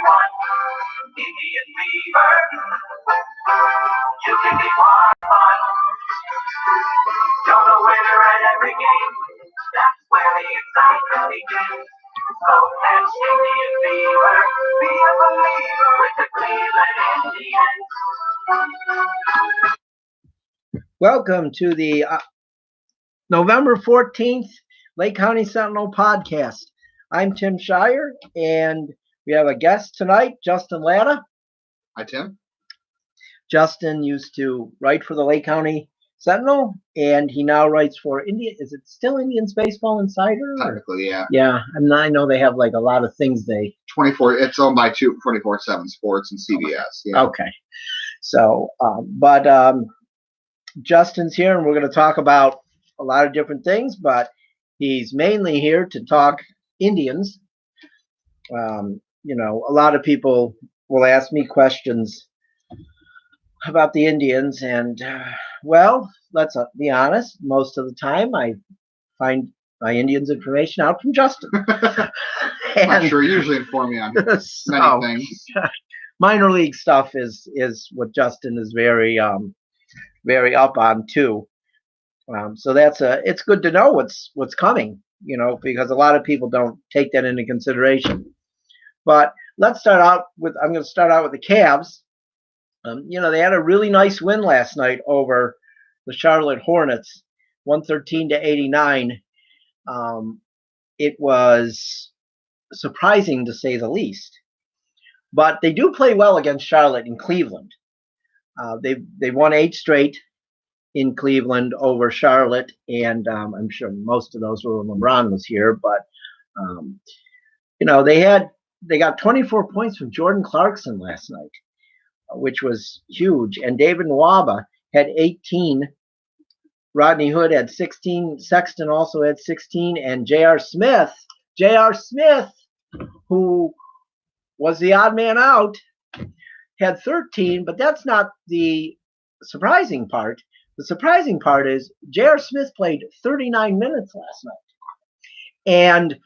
won. Indian fever. You can be more fun. You're the winner at every game. That's where the excitement begins. So catch Indian fever. Be a believer with the Cleveland Indians. Welcome to the November 14th Lake County Sentinel Podcast. I'm Tim Shirer, and we have a guest tonight, Justin Lada. Hi, Tim. Justin used to write for the Lake County Sentinel, and he now writes for Is it still Indians Baseball Insider? Technically, yeah. Yeah, I know they have like a lot of things they... 24. It's owned by 24/7 Sports and CBS. Yeah. Okay. So, Justin's here, and we're going to talk about a lot of different things, but he's mainly here to talk Indians. A lot of people will ask me questions about the Indians, and let's be honest, most of the time I find my Indians information out from Justin. I'm sure you usually inform me on many things. Minor league stuff is what Justin is very up on too. So it's good to know what's coming, because a lot of people don't take that into consideration. But I'm going to start out with the Cavs. They had a really nice win last night over the Charlotte Hornets, 113-89. It was surprising to say the least. But they do play well against Charlotte in Cleveland. They won 8 straight in Cleveland over Charlotte, and I'm sure most of those were when LeBron was here. But they got 24 points from Jordan Clarkson last night, which was huge. And David Nwaba had 18. Rodney Hood had 16. Sexton also had 16, and J.R. Smith, who was the odd man out, had 13. But that's not the surprising part. The surprising part is J.R. Smith played 39 minutes last night. And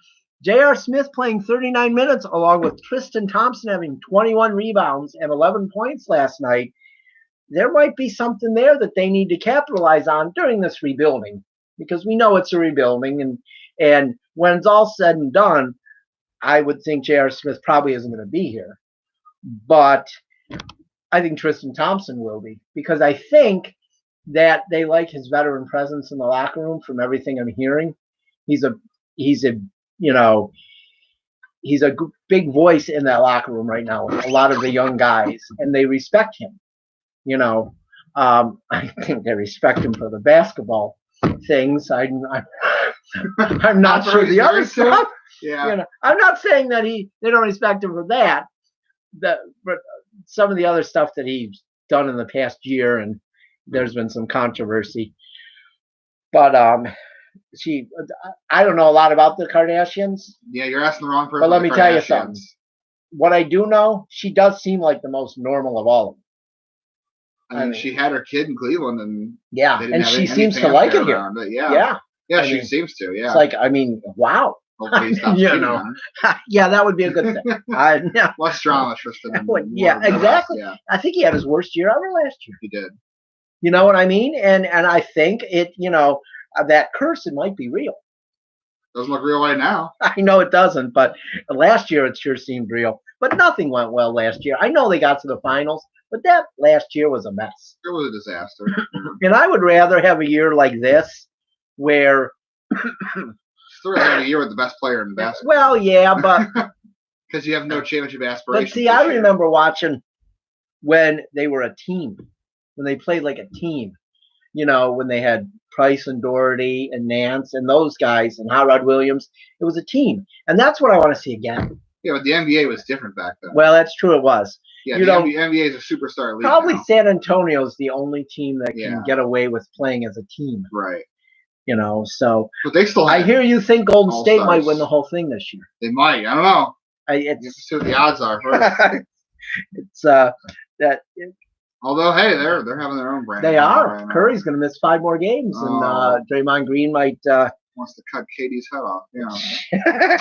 J.R. Smith playing 39 minutes along with Tristan Thompson having 21 rebounds and 11 points last night, there might be something there that they need to capitalize on during this rebuilding, because we know it's a rebuilding. And when it's all said and done, I would think J.R. Smith probably isn't going to be here. But I think Tristan Thompson will be, because I think that they like his veteran presence in the locker room from everything I'm hearing. He's a big voice in that locker room right now with a lot of the young guys, and they respect him. I think they respect him for the basketball things. I'm not sure the other stuff. Yeah. I'm not saying that they don't respect him for that. But some of the other stuff that he's done in the past year, and there's been some controversy. But I don't know a lot about the Kardashians. Yeah, you're asking the wrong person. But let me tell you something. What I do know, she does seem like the most normal of all of them. I mean, she had her kid in Cleveland, and and she seems to like it here. Yeah, she seems to. Yeah, it's like, wow. Yeah, that would be a good thing. Less drama, Tristan. Exactly. Yeah. I think he had his worst year ever last year. He did. You know what I mean? And I think it, that curse, it might be real. Doesn't look real right now. I know it doesn't, but last year it sure seemed real. But nothing went well last year. I know they got to the finals, but that last year was a mess. It was a disaster. And I would rather have a year like this where... Still have a year with the best player in basketball. Well, yeah, but... Because you have no championship aspirations. But see, I remember watching when they were a team. When they played like a team, when they had Price and Doherty and Nance and those guys and Howard Williams, it was a team. And that's what I want to see again. Yeah, but the NBA was different back then. Well, that's true. It was. Yeah, the NBA is a superstar league. Probably now. San Antonio is the only team that can get away with playing as a team. Right. So. But they still have I hear you think Golden State stars. might win the whole thing this year. They might. I don't know. You have to see what the odds are first. It's that. Although, hey, they're having their own brand. They are. Right, Curry's going to miss 5 more games, and Draymond Green might wants to cut KD's head off. Yeah.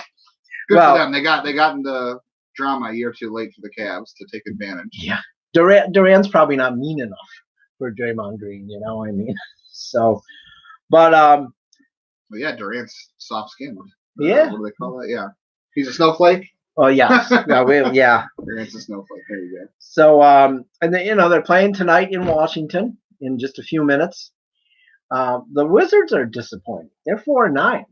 Good for them. They got into drama a year too late for the Cavs to take advantage. Yeah. Durant's probably not mean enough for Draymond Green, you know what I mean? So, but Well, yeah, Durant's soft skinned. Yeah. What do they call that? Yeah. He's a snowflake? Oh, yes. Yeah. Durant's a snowflake. There you go. So, and then, they're playing tonight in Washington in just a few minutes. The Wizards are disappointing. They're 4-9.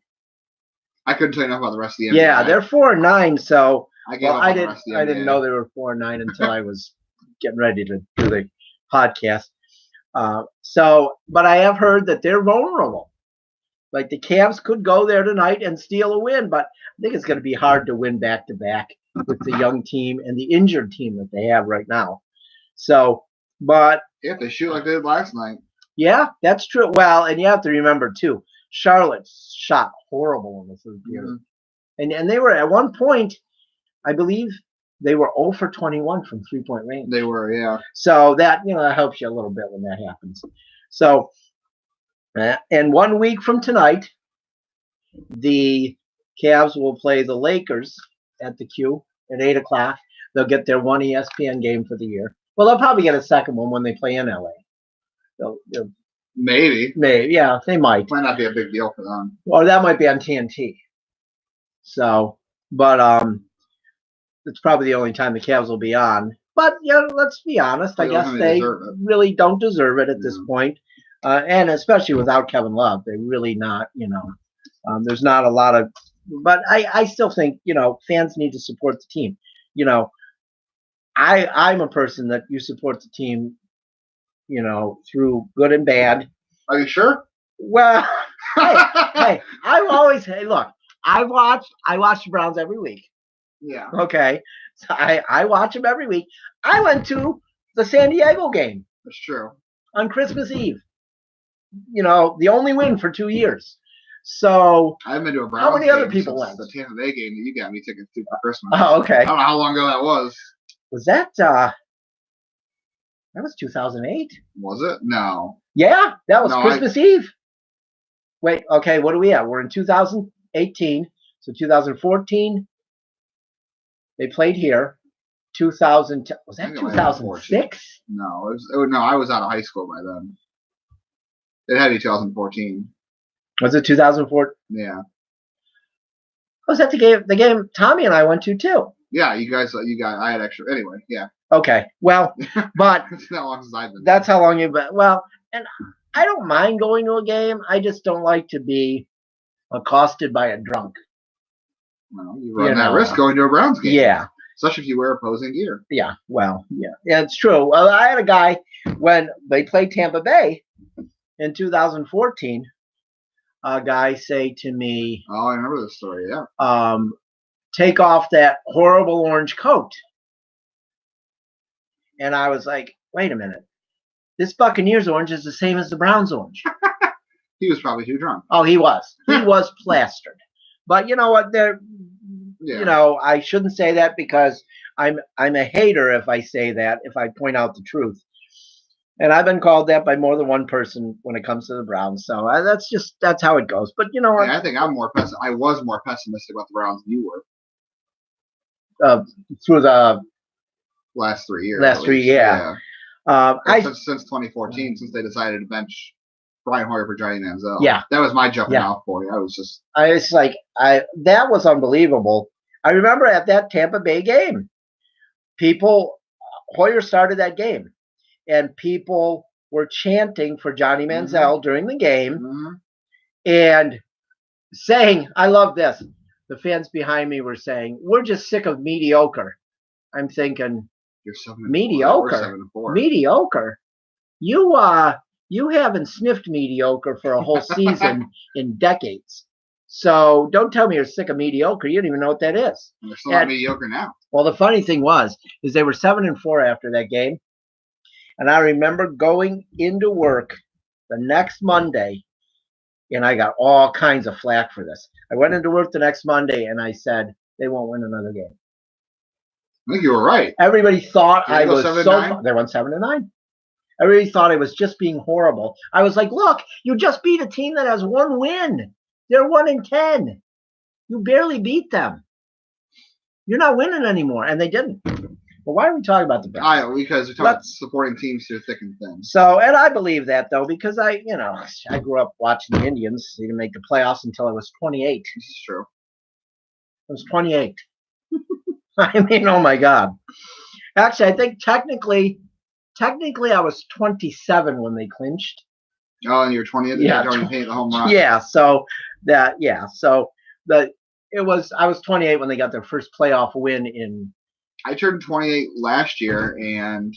I couldn't tell you enough about the rest of the NBA. Yeah, they're 4-9. So, I didn't know they were 4-9 until I was getting ready to do the podcast. But I have heard that they're vulnerable. Like the Cavs could go there tonight and steal a win, but I think it's going to be hard to win back-to-back with the young team and the injured team that they have right now. So, but if they shoot like they did last night. Yeah, that's true. Well, and you have to remember too, Charlotte shot horrible in the third period, and they were at one point, I believe, they were 0 for 21 from 3-point range. They were, yeah. So that that helps you a little bit when that happens. So, and 1 week from tonight, the Cavs will play the Lakers at the Q at 8 o'clock. They'll get their one ESPN game for the year. Well, they'll probably get a second one when they play in LA. Maybe, yeah, they might. Might not be a big deal for them. Or that might be on TNT. So, but it's probably the only time the Cavs will be on. But let's be honest. I guess they really don't deserve it at this point, and especially without Kevin Love, they really not. There's not a lot of. But I still think fans need to support the team. I'm a person that you support the team. Through good and bad. Are you sure? Well, hey, look, I watch the Browns every week. Yeah. Okay. So I watch them every week. I went to the San Diego game. That's true. On Christmas Eve. The only win for 2 years. So I haven't been to a Browns how many other game people went? The Tampa Bay game that you got me tickets to for Christmas. Oh, okay. I don't know how long ago that was. Was that that was 2008? Was it? No. Yeah, that was Christmas Eve. Wait, okay, what are we at? We're in 2018. So 2014, they played here. 2000, was that 2006? No, no, I was out of high school by then. It had to be 2014. Was it 2004? Yeah. Was that the game Tommy and I went to too? Yeah, I had extra. Anyway, yeah. Okay, well, but that's how long since I've been. That's how long you've been. Well, and I don't mind going to a game. I just don't like to be accosted by a drunk. Well, you run that risk going to a Browns game. Yeah. Especially if you wear opposing gear. Yeah, well, yeah, it's true. Well, I had a guy when they played Tampa Bay in 2014. A guy say to me, "Oh, I remember this story. Yeah. Take off that horrible orange coat." And I was like, "Wait a minute, this Buccaneers orange is the same as the Browns orange." He was probably too drunk. Oh, he was. He was plastered. But you know what? I shouldn't say that because I'm a hater if I say that, if I point out the truth. And I've been called that by more than one person when it comes to the Browns. So that's how it goes. But you know what? I think I was more pessimistic about the Browns than you were. Through the last 3 years. Yeah. Since 2014, since they decided to bench Brian Hoyer for Johnny Manziel. Yeah. That was my jumping off point. That was unbelievable. I remember at that Tampa Bay game, Hoyer started that game, and people were chanting for Johnny Manziel during the game and saying, I love this. The fans behind me were saying, we're just sick of mediocre. I'm thinking, mediocre? Mediocre? You haven't sniffed mediocre for a whole season in decades. So don't tell me you're sick of mediocre. You don't even know what that is. They're still not mediocre now. Well, the funny thing is they were 7-4 after that game. And I remember going into work the next Monday, and I got all kinds of flack for this. I went into work the next Monday, and I said, they won't win another game. I think you were right. Everybody thought I was so... They went 7-9. Everybody thought I was just being horrible. I was like, look, you just beat a team that has one win. They're 1-10. You barely beat them. You're not winning anymore, and they didn't. Well, why are we talking about the Browns? Because we're talking about supporting teams through thick and thin. So, and I believe that though, because I grew up watching the Indians. They didn't make the playoffs until I was 28. This is true. I was 28. I mean, oh my God. Actually, I think technically, I was 27 when they clinched. Oh, and you were 20. Yeah, you hit the home run. Yeah, I was 28 when they got their first playoff win in. I turned 28 last year, and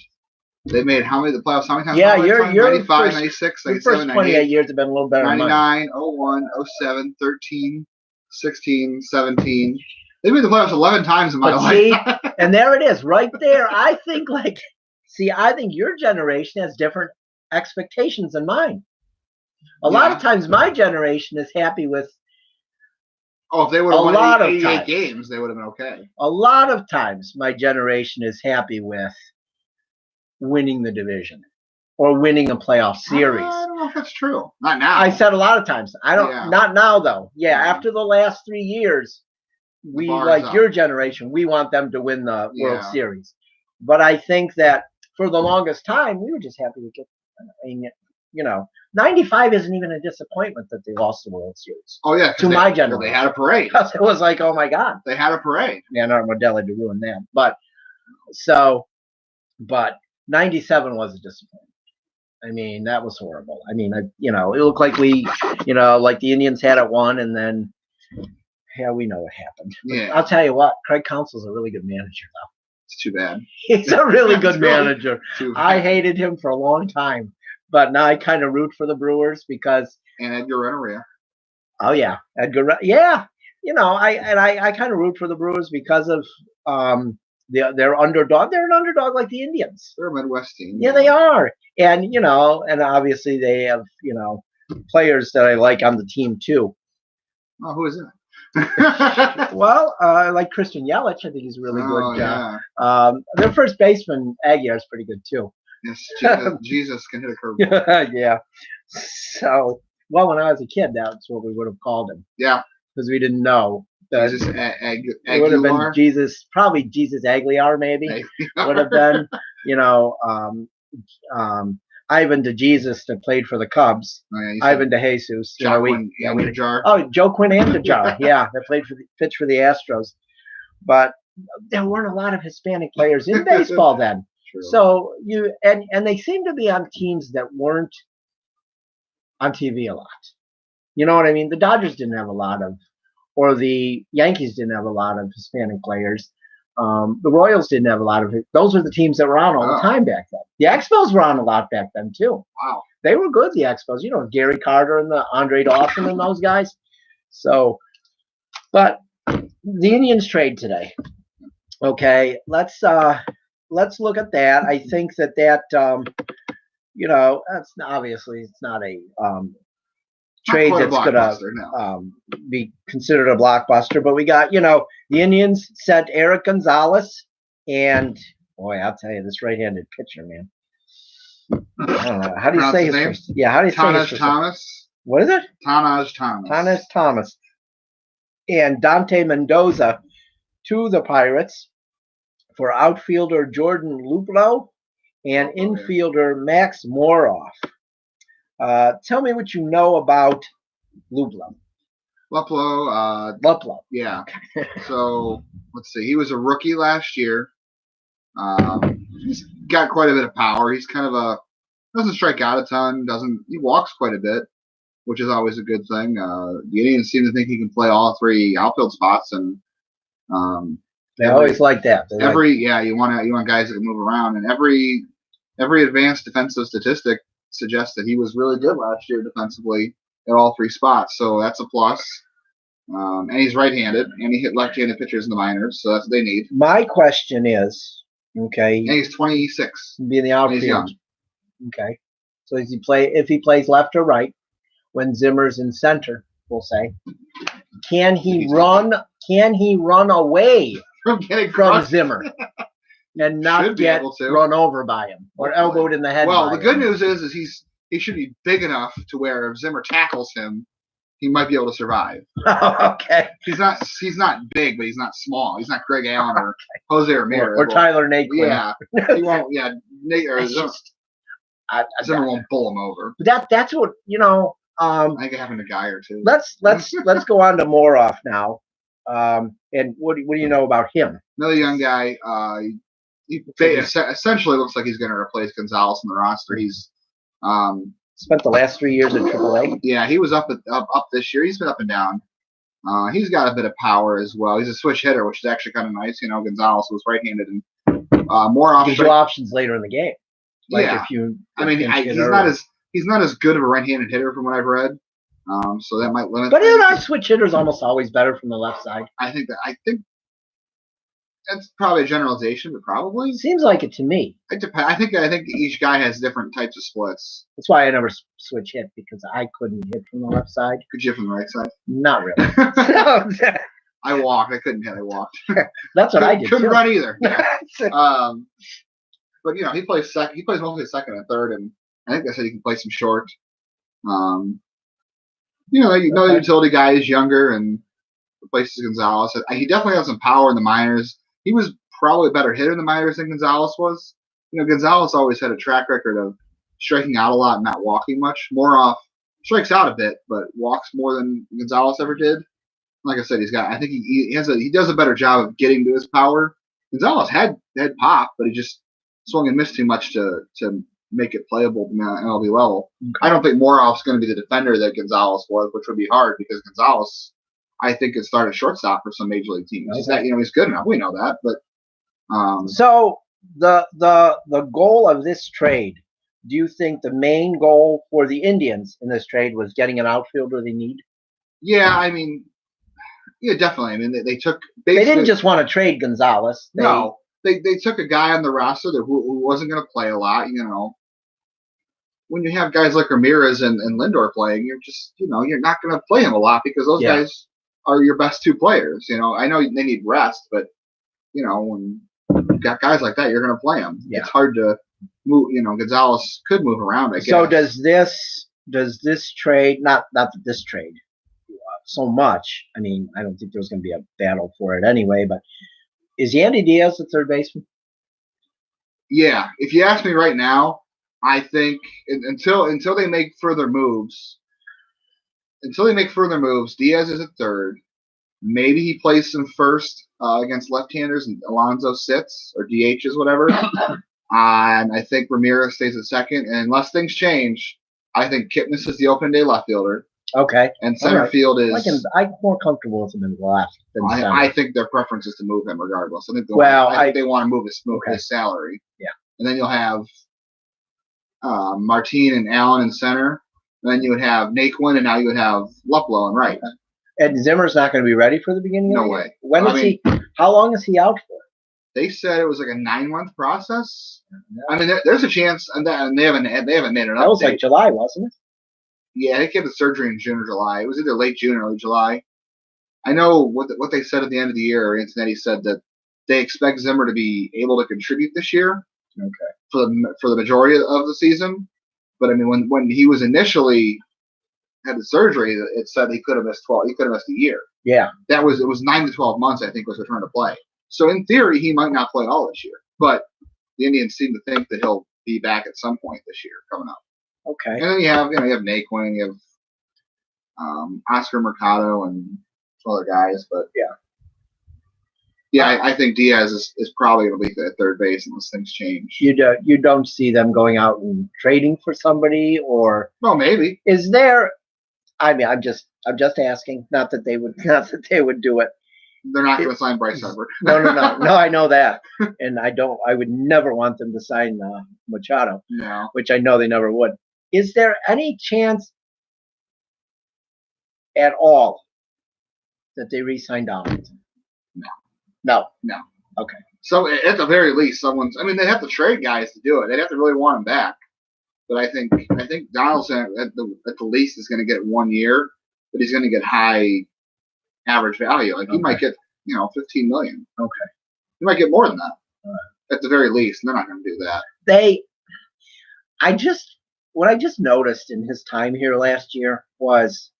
they made how many playoffs? How many times? Yeah, you're 95, first, 96, your 97, first 28 years have been a little better 99, 01, 07, 13, 16, 17. They made the playoffs 11 times in my life. See, and there it is, right there. I think your generation has different expectations than mine. A lot of times my generation is happy with. Oh, if they would have won 88 games, they would have been okay. A lot of times my generation is happy with winning the division or winning a playoff series. I don't know if that's true. Not now. I said a lot of times. I don't. Not now though. Yeah, after the last 3 years, we like your generation. We want them to win the World Series. But I think that for the longest time, we were just happy to get. I mean, 95 isn't even a disappointment that they lost the World Series. Oh yeah, my generation, they had a parade. It was like, oh my God, they had a parade. Yeah, not Modelo to ruin that, but 97 was a disappointment. I mean, that was horrible. I mean, it looked like we, like the Indians had it won, and then, we know what happened. Yeah, I'll tell you what, Craig Counsell's a really good manager, though. It's too bad. He's a really good manager. I hated him for a long time. But now I kind of root for the Brewers because and Edgar Renteria. Oh yeah, Edgar. Yeah, I kind of root for the Brewers because of their underdog. They're an underdog like the Indians. They're a Midwest team. Yeah, they are, and and obviously they have players that I like on the team too. Oh, who is it? Well, I like Christian Yelich. I think he's really good. Yeah. Their first baseman Aguilar is pretty good too. Yes, Jesus can hit a curveball. Yeah. So, when I was a kid, that's what we would have called him. Yeah. Because we didn't know. Jesus it would have been probably Jesus Aguilar, maybe. Would have been, Ivan DeJesus that played for the Cubs. Oh, yeah, Ivan DeJesus. Joe Quinn Andujar. Oh, Joe Quinn Andujar. Yeah, that pitched for the Astros. But there weren't a lot of Hispanic players in baseball then. True. So and they seem to be on teams that weren't on TV a lot. You know what I mean? The Dodgers didn't have a lot of, or the Yankees didn't have a lot of Hispanic players. The Royals didn't have a lot of it. Those were the teams that were on all the time back then. The Expos were on a lot back then too. Wow. They were good, the Expos. Gary Carter and the Andre Dawson and those guys. So, but the Indians trade today. Okay, let's look at that. I think that that's obviously it's not a trade that's going to be considered a blockbuster. But we got, the Indians sent Eric Gonzalez, and boy, I'll tell you, this right-handed pitcher, man. I don't know. How do you say his first? Yeah, how do you say his first? Thomas. What is it? Tanaj Thomas. Tanaj Thomas. And Dante Mendoza to the Pirates for outfielder Jordan Luplow and infielder Max Moroff. Tell me what you know about Luplow. Luplow. Yeah. So let's see. He was a rookie last year. He's got quite a bit of power. He's kind of doesn't strike out a ton. He walks quite a bit, which is always a good thing. The Indians seem to think he can play all three outfield spots, and they always like that. You want guys that can move around, and every advanced defensive statistic suggests that he was really good last year defensively at all three spots. So that's a plus. And he's right-handed, and he hit left-handed pitchers in the minors, so that's what they need. My question is, okay. And he's 26. Be in the outfield. He's young. Okay. So if he plays left or right, when Zimmer's in center, we'll say, can he run away from Zimmer and not get run over by him or elbowed in the head? Well, the good news is he should be big enough to where if Zimmer tackles him, he might be able to survive. Okay. He's not big, but he's not small. He's not Greg Allen or Jose Ramirez Or Tyler Naquin. Yeah, he won't. Yeah, Nate or Zimmer won't pull him over. That's what I think it happened to Guy or two. Let's go on to Moroff now. And what do you know about him? Another young guy. He essentially looks like he's going to replace Gonzalez in the roster. He's spent the last 3 years in AAA. Yeah, he was up this year. He's been up and down. He's got a bit of power as well. He's a switch hitter, which is actually kind of nice. Gonzalez was right-handed, and Moroff gives you options later in the game. Like yeah, he's not as good of a right-handed hitter from what I've read. So that might limit. But aren't switch hitters almost always better from the left side? I think that's probably a generalization, but probably seems like it to me. It depends. I think each guy has different types of splits. That's why I never switch hit, because I couldn't hit from the left side. Could you hit from the right side? Not really. I walked. I couldn't hit. I walked. That's what I did. Couldn't run either. Yeah. But he plays second. He plays mostly second and third, and I think they said he can play some short. The utility guy is younger and replaces Gonzalez. He definitely has some power in the minors. He was probably a better hitter in the minors than Gonzalez was. Gonzalez always had a track record of striking out a lot and not walking much. Moroff strikes out a bit, but walks more than Gonzalez ever did. Like I said, I think he does a better job of getting to his power. Gonzalez had pop, but he just swung and missed too much to make it playable at MLB level. Okay. I don't think Moroff's going to be the defender that Gonzalez was, which would be hard because Gonzalez, I think, could start a shortstop for some major league teams. Okay. He's good enough. We know that, but so the goal of this trade, do you think the main goal for the Indians in this trade was getting an outfielder they need? Yeah, definitely. They took. They didn't just want to trade Gonzalez. No, they took a guy on the roster who wasn't going to play a lot. When you have guys like Ramirez and Lindor playing, you're just you're not going to play him a lot because those guys are your best two players. I know they need rest, but when you've got guys like that, you're going to play them. Yeah. It's hard to move. Gonzalez could move around. I guess. So does this trade? Not that this trade so much. I don't think there's going to be a battle for it anyway. But is Yandy Diaz the third baseman? Yeah. If you ask me right now, I think until they make further moves. Diaz is at third. Maybe he plays some first against left-handers and Alonso sits or DHs, whatever. And I think Ramirez stays at second. And unless things change, I think Kipnis is the open day left fielder. Okay. And center field is. I'm more comfortable with him in the left than center. I think their preference is to move him regardless. I think they want to move his salary. Yeah. And then you'll have Martin and Allen in center. And then you would have Naquin, and now you would have Luplow in right. Okay. And Zimmer's not going to be ready for the beginning of the year? No way. When is he? How long is he out for? They said it was like a 9-month process. There's a chance, and they haven't made an update. That was like July, wasn't it? Yeah, they had the surgery in June or July. It was either late June or early July. I know what they said at the end of the year. Antonetti said that they expect Zimmer to be able to contribute this year. Okay. For the majority of the season, but when he was initially had the surgery, it said he could have missed 12. He could have missed a year. Yeah. It was 9 to 12 months. I think was return to play. So in theory, he might not play all this year, but the Indians seem to think that he'll be back at some point this year coming up. Okay. And then you have Naquin, you have Oscar Mercado and some other guys, but I think Diaz is probably going to be at third base unless things change. You don't see them going out and trading for somebody, or maybe is there? I'm just asking. Not that they would do it. They're not going to sign Bryce Harper. No. I know that, and I would never want them to sign Machado. No. Which I know they never would. Is there any chance at all that they re-sign Donaldson? No. Okay. So at the very least, they'd have to trade guys to do it. They'd have to really want him back. But I think Donaldson at the least is going to get 1 year, but he's going to get high average value. He might get $15 million. Okay. He might get more than that. At the very least. They're not going to do that. What I just noticed in his time here last year was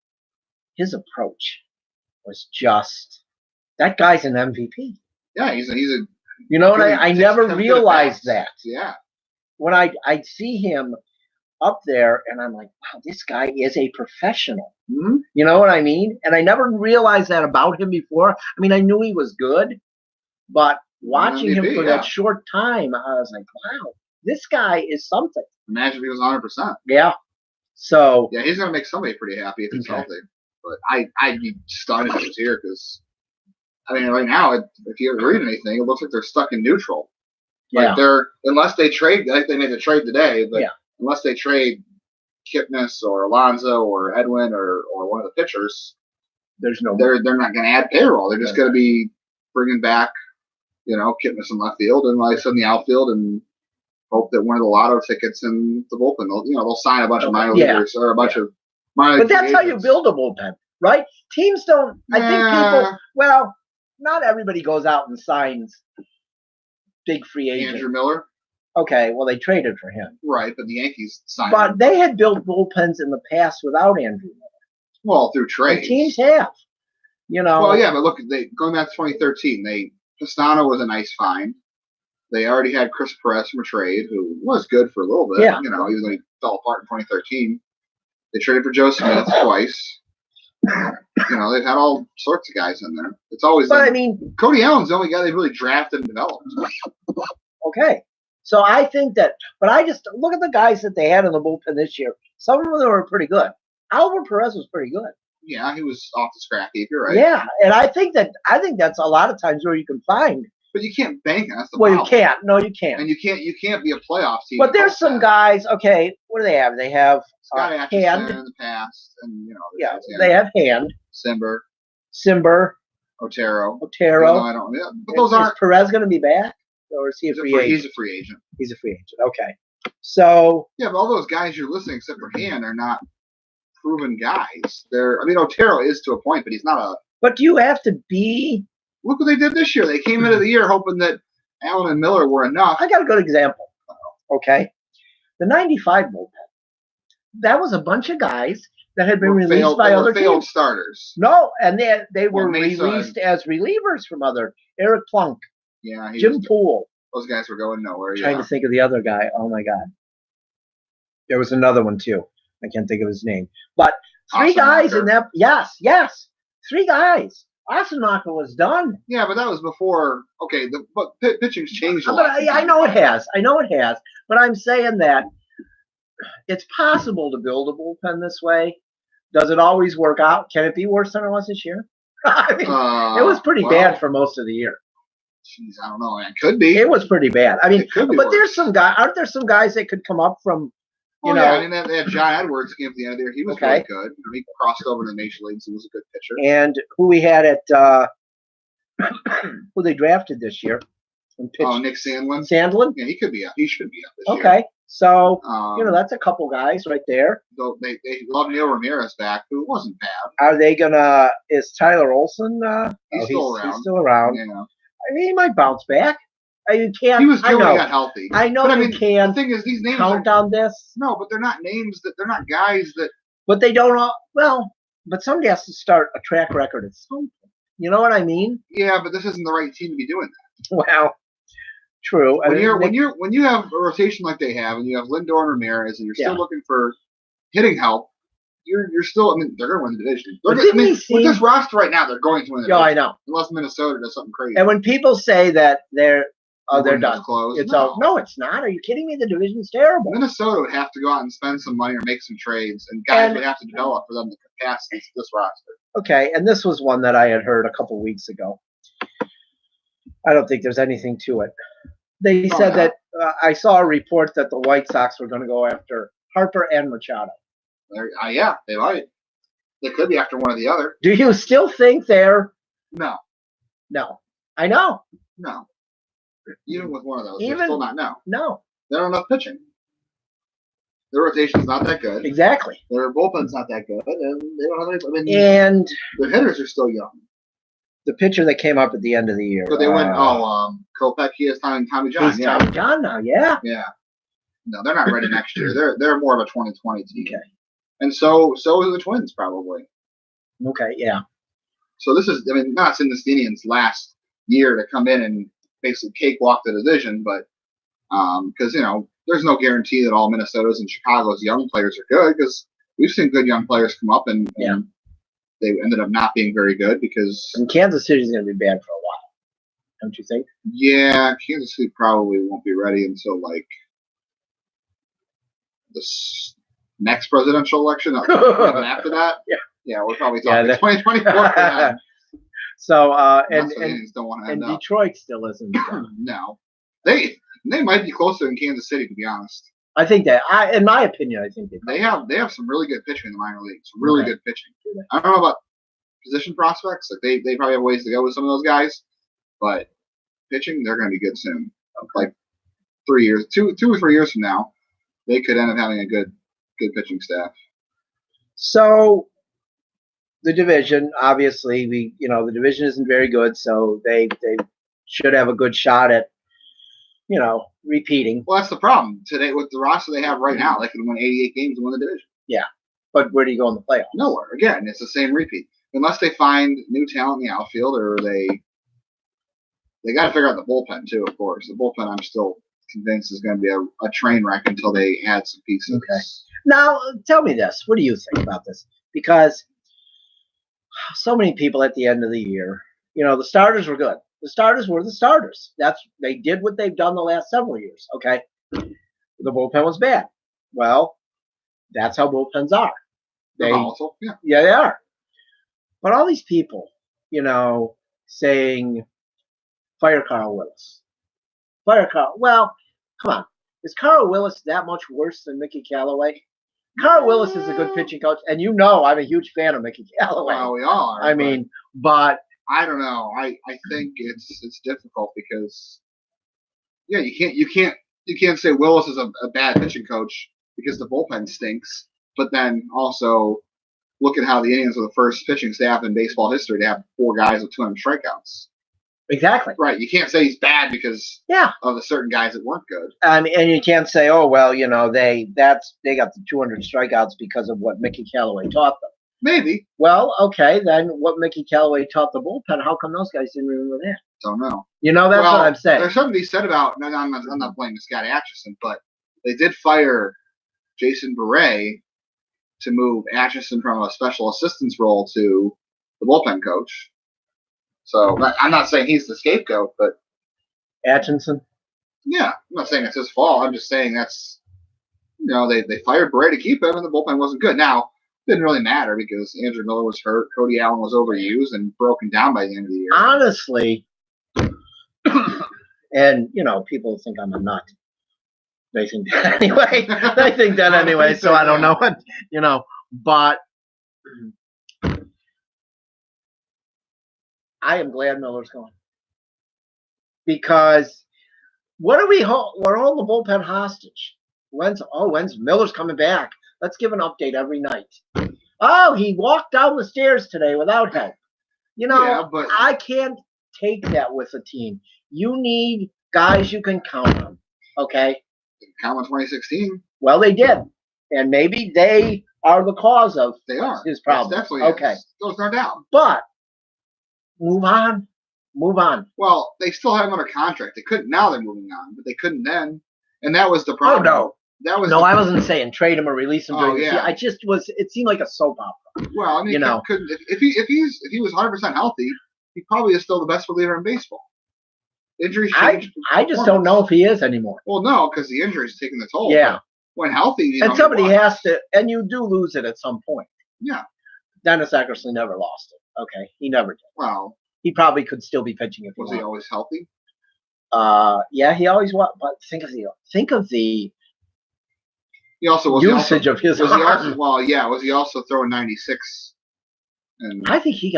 his approach was just that guy's an MVP. Yeah, he's a You know, and Really I just never kept good at realized bats. that yeah. when I'd see him up there, and I'm like, wow, this guy is a professional. Mm-hmm. You know what I mean? And I never realized that about him before. I mean, I knew he was good, but watching him MVP, for yeah. that short time, I was like, wow, this guy is something. Imagine if he was 100%. Yeah. So Yeah, he's gonna make somebody pretty happy if he's Okay. healthy. But I'd be stunned if he was here because I mean, right now, if you read anything, it looks like they're stuck in neutral. yeah, Like they're unless they trade, like they made a trade today, but Yeah. unless they trade Kipnis or Alonso or Edwin or one of the pitchers, there's no they're not going to add payroll. They're just going to be bringing back, Kipnis in left field and like in the outfield and hope that one of the lotto tickets in the bullpen, they'll sign a bunch of minor Yeah. leaguers or a bunch of minor But league that's how you agents. build a bullpen, right? Teams don't. I think Yeah. people. Well, not everybody goes out and signs big free agent. Andrew Miller, Okay, well they traded for him, right? But the Yankees signed but him. they had built bullpens in the past without Andrew Miller. Well, through And trades. teams have, Well, yeah, but look, going back to 2013, Pastano was a nice find. They already had Chris Perez from a trade, who was good for a little bit. Yeah. Even though he fell apart in 2013. They traded for Joe Smith twice. They've had all sorts of guys in there. It's always. But I mean, Cody Allen's the only guy they really drafted and developed. okay. So I think that, but I just look at the guys that they had in the bullpen this year. Some of them were pretty good. Albert Perez was pretty good. Yeah, he was off the scrap heap. You're right. Yeah, and I think that's a lot of times where you can find. But you can't bank on that's the Well, you problem. can't. No, you can't. And you can't be a playoff team. But there's without some that. guys. Okay, what do they have? They have Scott Atchison Hand. in the past, and Yeah, they have Hand, Simber, Otero. Otero. No, I don't. Yeah, but those Is aren't. Perez going to be back, or is he a free agent? He's a free agent. He's a free agent. Okay, so Yeah, but all those guys you're listing, except for Hand, are not proven guys. Otero is to a point, but he's not a. but do you have to be? Look what they did this year. They came into the year hoping that Allen and Miller were enough. I got a good example. Okay, the '95 bullpen. That was a bunch of guys that had been released by other failed teams. starters. No, and they were Mesa released as relievers from other. Eric Plunk, Yeah, Jim Poole. those guys were going nowhere. Trying to think of the other guy. Oh my God. There was another one too. I can't think of his name. But three guys in that. Yes. 3 guys. Ostenacker was done. Yeah, but that was before. Okay, but pitching's changed a But lot. I know it has. But I'm saying that it's possible to build a bullpen this way. Does it always work out? Can it be worse than it was this year? I mean, it was pretty bad for most of the year. Jeez, I don't know. It could be. It was pretty bad. I mean, It could be but worse. there's some guys. Aren't there some guys that could come up from? You know, Yeah, I mean, they had John Edwards came at the end of the year. He was Okay. really good. He crossed over to the major leagues. He was a good pitcher. and who we had at who they drafted this year and pitched. Oh, Nick Sandlin. Sandlin. Yeah, he should be up this year. Okay, so Um, that's a couple guys right there. though they love Neil Ramirez back, who wasn't bad. Are they gonna? Is Tyler Olson? He's still around. He's still around. You know, I mean, he might bounce back. You can't. he was I good when know. he got healthy. I know But, you the can't thing is, these names count are, on this, no, but they're not names that they're not guys that. but they don't all. Well, but somebody has to start a track record at some point. You know what I mean? Yeah, but this isn't the right team to be doing that. Well, true. When you have a rotation like they have, and you have Lindor and Ramirez, and you're still looking for hitting help, you're still. I mean, they're going to win the division. But With this roster right now, they're going to win the division. I know. Unless Minnesota does something crazy. And when people say that they're Division's done, closed. it's all. No, it's not. Are you kidding me? The division's terrible. Minnesota would have to go out and spend some money or make some trades, and guys would have to develop for them to pass this roster. Okay, and this was one that I had heard a couple weeks ago. I don't think there's anything to it. They said that I saw a report that the White Sox were going to go after Harper and Machado. Yeah, they might. They could be after one or the other. Do you still think they're? No, I know. no. Even with one of those, Even- they're still not. No, They don't have enough pitching. Their rotation's not that good. exactly. Their bullpen's not that good, and they don't have any. I mean, And their hitters are still young. the pitcher that came up at the end of the year. But they went, Kopech, he has Tommy John. He's Yeah, Tommy John now. Yeah. yeah. No, they're not ready next year. They're more of a 2020 team. Okay. And so are the Twins probably. Okay, yeah. So this is, I mean, not saying this is the Indians' last year to come in and basically cakewalk the division, but because, there's no guarantee that all Minnesota's and Chicago's young players are good, because we've seen good young players come up and they ended up not being very good because. And Kansas City's going to be bad for a while, don't you think? Yeah, Kansas City probably won't be ready until like this next presidential election. Even after that, yeah, we're probably talking 2024 for them. So and don't want to end up. Detroit still isn't. No, they might be closer than Kansas City, to be honest. I think that in my opinion, I think they have some really good pitching in the minor leagues. Really good pitching. I don't know about position prospects. Like they probably have ways to go with some of those guys, but pitching, they're going to be good soon. Like 3 years, 2 or 3 years from now, they could end up having a good pitching staff. So the division, obviously, the division isn't very good, so they should have a good shot at, repeating. Well, that's the problem today with the roster they have right now. They can win 88 games and win the division. Yeah, but where do you go in the playoffs? Nowhere. Again, it's the same repeat unless they find new talent in the outfield or they got to figure out the bullpen too. Of course, the bullpen I'm still convinced is going to be a train wreck until they add some pieces. Okay. Now, tell me this. What do you think about this? Because so many people at the end of the year, the starters were good. The starters were the starters. They did what they've done the last several years. Okay. The bullpen was bad. Well, that's how bullpens are. They're volatile. Yeah, they are. But all these people, saying, fire Carl Willis. Fire Carl. Well, come on. Is Carl Willis that much worse than Mickey Callaway? Carl Willis is a good pitching coach, and I'm a huge fan of Mickey Callaway. Well, we are. But I don't know. I think it's difficult because you can't say Willis is a bad pitching coach because the bullpen stinks. But then also look at how the Indians were the first pitching staff in baseball history to have 4 guys with 200 strikeouts. Exactly. Right. You can't say he's bad because of the certain guys that weren't good. And you can't say, oh well, they got the 200 strikeouts because of what Mickey Callaway taught them. Maybe. Well, okay, then what Mickey Callaway taught the bullpen, how come those guys didn't remember that? Don't know. That's what I'm saying. There's something to be said about. No, I'm not blaming Scott Atchison, but they did fire Jason Beret to move Atchison from a special assistance role to the bullpen coach. So I'm not saying he's the scapegoat, but Atchison. Yeah, I'm not saying it's his fault. I'm just saying that's they fired Bray to keep him, and the bullpen wasn't good. Now it didn't really matter because Andrew Miller was hurt, Cody Allen was overused and broken down by the end of the year. Honestly, and people think I'm a nut. They think that anyway. So I don't know what but. I am glad Miller's gone because we're holding the bullpen hostage. When's Miller's coming back? Let's give an update every night. Oh, he walked down the stairs today without help. But I can't take that with a team. You need guys you can count on. Okay. Count on 2016. Well, they did, and maybe they are the cause of his problem. That's definitely okay. Those are down, but. Move on. Well, they still have him under contract. They couldn't. Now they're moving on, but they couldn't then, and that was the problem. Oh no, I wasn't saying trade him or release him. I just was. It seemed like a soap opera. Well, I mean, couldn't if he was 100% healthy, he probably is still the best reliever in baseball. Injuries. I just don't know if he is anymore. Well, no, because the injury's taking the toll. Yeah. When healthy, and somebody has to, and you do lose it at some point. Yeah. Dennis Eckersley never lost it. Okay, he never did. Well, he probably could still be pitching if he was. He always healthy? Yeah, he always was. But think of the. He also was usage of his arm. Was he also throwing 96? And I think he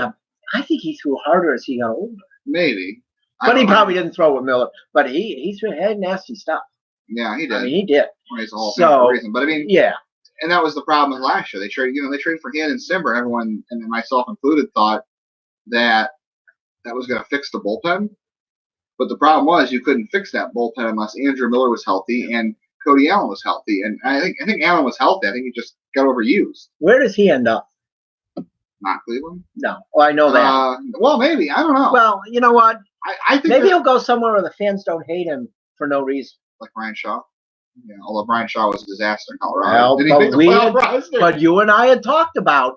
threw harder as he got older. Maybe, but he probably didn't throw with Miller. But he had nasty stuff. Yeah, he did. I mean, he did. He's a Hall of Fame for a reason. But I mean, yeah. And that was the problem with last year. They traded for Han and Simber. Everyone, and myself included, thought that was going to fix the bullpen. But the problem was you couldn't fix that bullpen unless Andrew Miller was healthy and Cody Allen was healthy. And I think Allen was healthy. I think he just got overused. Where does he end up? Not Cleveland? No. Oh, I know that. Well, maybe. I don't know. Well, you know what? I think maybe he'll go somewhere where the fans don't hate him for no reason. Like Brian Shaw. Yeah, although Brian Shaw was a disaster in Colorado. Well, but you and I had talked about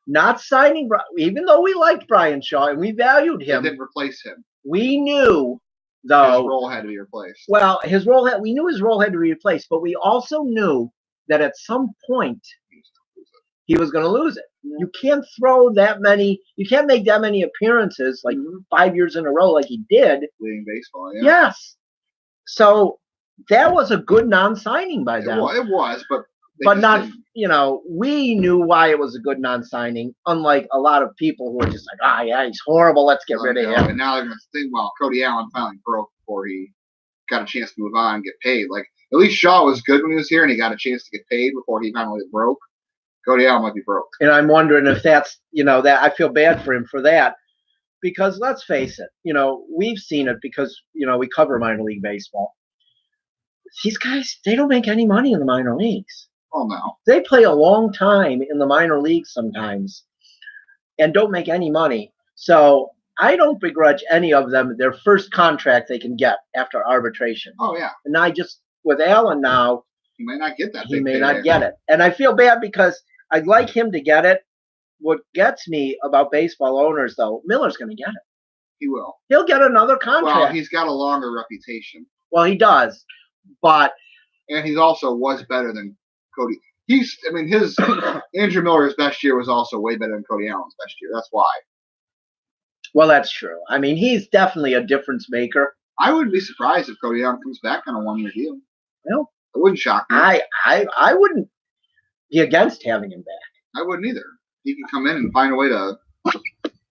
not signing, even though we liked Brian Shaw and we valued him. They didn't replace him. We knew, though, his role had to be replaced. Well, we knew his role had to be replaced, but we also knew that at some point he was going to lose it. Yeah. You can't you can't make that many appearances like 5 years in a row like he did. Leading baseball, yeah. Yes. So that was a good non-signing by them. It was, but not, we knew why it was a good non-signing, unlike a lot of people who are just like, yeah, he's horrible, let's get rid of him. And now they're going to think, well, Cody Allen finally broke before he got a chance to move on and get paid. Like, at least Shaw was good when he was here and he got a chance to get paid before he finally broke. Cody Allen might be broke. And I'm wondering if that's, that I feel bad for him for that. Because let's face it, we've seen it because, we cover minor league baseball. These guys, they don't make any money in the minor leagues. Oh, no. They play a long time in the minor leagues sometimes and don't make any money. So I don't begrudge any of them their first contract they can get after arbitration. Oh, yeah. And with Allen now, he may not get that. He may not get it. And I feel bad because I'd like him to get it. What gets me about baseball owners, though, Miller's going to get it. He will. He'll get another contract. Well, he's got a longer reputation. Well, he does. And he also was better than Cody. His Andrew Miller's best year was also way better than Cody Allen's best year. That's why. Well, that's true. He's definitely a difference maker. I wouldn't be surprised if Cody Allen comes back on a 1-year deal. Well, it wouldn't shock me. I wouldn't be against having him back. I wouldn't either. He can come in and find a way to.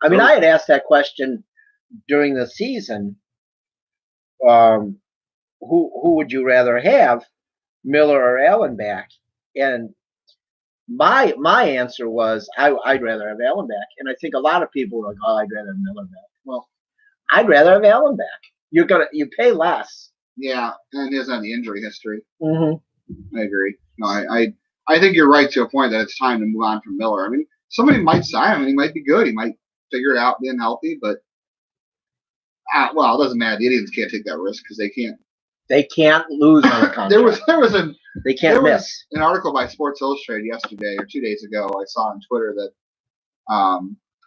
I had asked that question during the season. Who would you rather have, Miller or Allen back? And my answer was I'd rather have Allen back. And I think a lot of people were like, I'd rather have Miller back. Well, I'd rather have Allen back. You pay less. Yeah, and he doesn't have the injury history. Mm-hmm. I agree. No, I think you're right to a point that it's time to move on from Miller. Somebody might sign him and he might be good. He might figure it out being healthy, but it doesn't matter. The Indians can't take that risk because they can't. They can't lose on a contract. They can't miss. An article by Sports Illustrated yesterday or 2 days ago I saw on Twitter that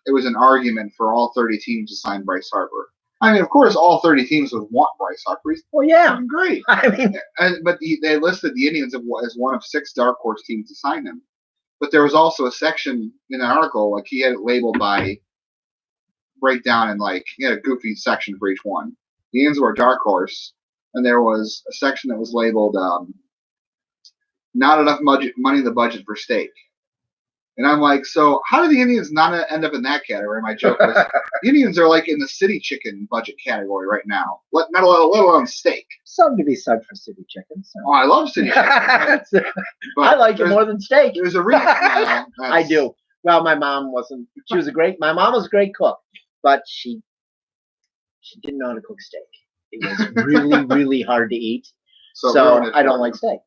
it was an argument for all 30 teams to sign Bryce Harper. Of course, all 30 teams would want Bryce Harper. Well, yeah. Great. But they listed the Indians as one of 6 dark horse teams to sign him. But there was also a section in an article, like he had it labeled by breakdown and he had a goofy section for each one. The Indians were a dark horse. And there was a section that was labeled not enough money in the budget for steak. And I'm like, so how do the Indians not end up in that category? My joke was, the Indians are in the city chicken budget category right now, let alone steak. Something to be said for city chicken. So. Oh, I love city chicken. I like it more than steak. There's a reason. I do. Well, my mom wasn't. My mom was a great cook, but she didn't know how to cook steak. It was really, really hard to eat. So I don't like steak.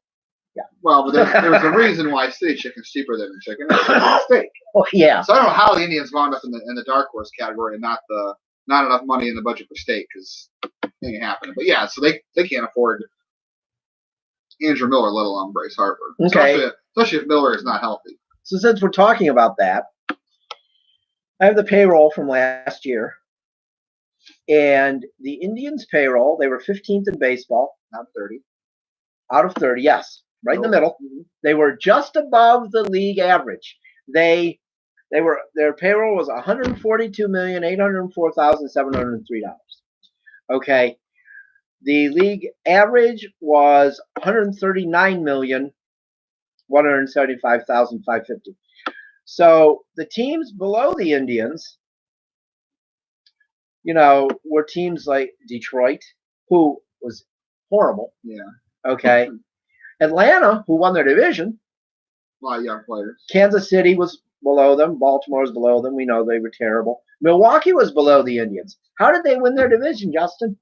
Yeah. Well, but there's a reason why city chicken's cheaper than chicken. It's steak. Oh, yeah. So I don't know how the Indians wound up in the dark horse category and not enough money in the budget for steak because it ain't happening. But yeah, so they can't afford Andrew Miller, let alone Bryce Harper. Okay. Especially if Miller is not healthy. So since we're talking about that, I have the payroll from last year. And the Indians' payroll, they were 15th in baseball. Out of 30. Out of 30, yes. Right in the middle. Mm-hmm. They were just above the league average. Their payroll was $142,804,703. Okay. The league average was $139,175,550. So the teams below the Indians, were teams like Detroit, who was horrible. Yeah. Okay. Atlanta, who won their division. A lot of young players. Kansas City was below them. Baltimore was below them. We know they were terrible. Milwaukee was below the Indians. How did they win their division, Justin?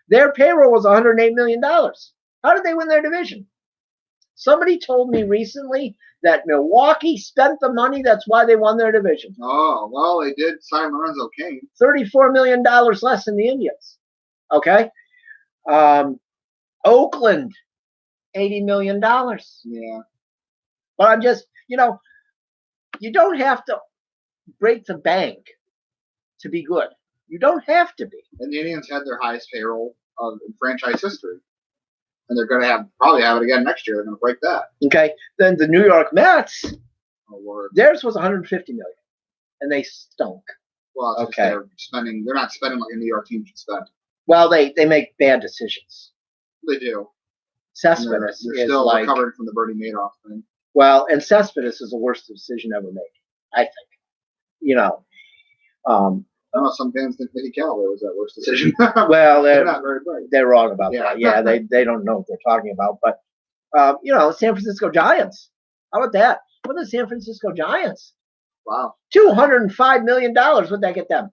Their payroll was $108 million. How did they win their division? Somebody told me recently that Milwaukee spent the money. That's why they won their division. Oh, well, they did sign Lorenzo Cain. $34 million less than the Indians. Okay. Oakland, $80 million. Yeah. But I'm just, you don't have to break the bank to be good. You don't have to be. And the Indians had their highest payroll in franchise history. And they're going to probably have it again next year. They're going to break that. Okay. Then the New York Mets, Oh, Lord. theirs was $150 million. And they stunk. Well, it's Okay. they're not spending like a New York team should spend. Well, they make bad decisions. They do. Cespedes They're is still like, recovering from the Bernie Madoff thing. well, and Cespedes is the worst decision ever made, I think. I know some fans think Mickey Callaway was that worst decision. Well, They're not very bright. they're wrong about Yeah. that. Yeah, they don't know what they're talking about. But, San Francisco Giants. How about that? What are the San Francisco Giants? Wow. $205 million. What'd that get them?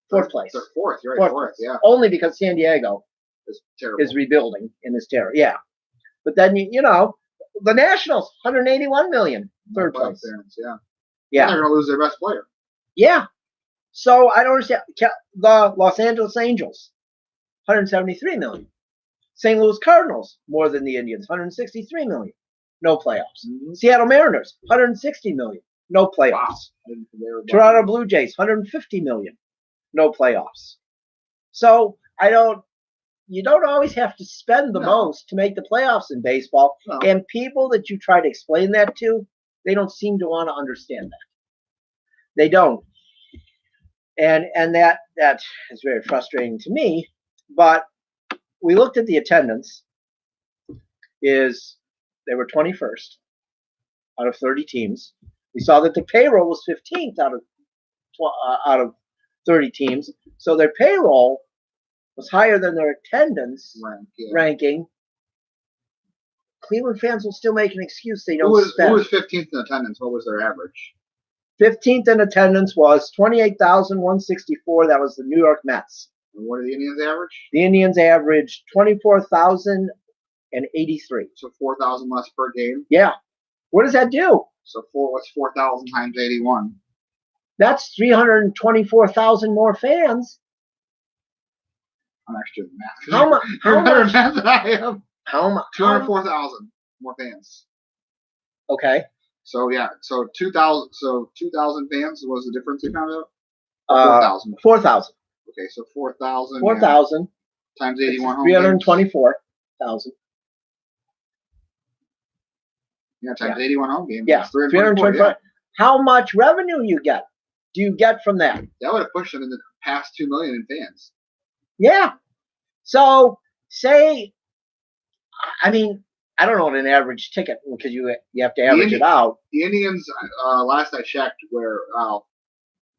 Fourth place. They're fourth. You're right. Fourth. place. Yeah. Only because San Diego It's terrible. is rebuilding in this terror. Yeah. But then, the Nationals, $181 million. Third Playoff place. appearance, yeah. Yeah. And they're going to lose their best player. Yeah. So I don't understand. The Los Angeles Angels, $173 million. St. Louis Cardinals, more than the Indians, $163 million. No playoffs. Mm-hmm. Seattle Mariners, $160 million. No playoffs. Wow. I didn't think they were Toronto Blue Jays, $150 million. No playoffs. So you don't always have to spend the most to make the playoffs in baseball. No. And people that you try to explain that to, they don't seem to want to understand that. They don't. And that is very frustrating to me. But we looked at the attendance. They were 21st out of 30 teams. We saw that the payroll was 15th out of 30 teams. So their payroll was higher than their attendance ranking. Cleveland fans will still make an excuse they don't spend. Who was 15th in attendance? What was their average? 15th in attendance was 28,164. That was the New York Mets. And what did the Indians average? The Indians averaged 24,083. So 4,000 less per game. Yeah. What does that do? So what's 4,000 times 81? That's 324,000 more fans. I'm actually doing math. How much? You're better at math than I am. How much? 204,000 more fans. Okay. So yeah, so 2,000 fans was the difference you found out? 4,000. 4,000. Okay, so 4,000. 4,000 times 81 home games. 324,000. Yeah, times 81 home games. Yeah, 324. 324. How much revenue do you get from that? That would have pushed them into past 2 million in fans. Yeah. So I don't know what an average ticket, because you have to average it out. The Indians, last I checked,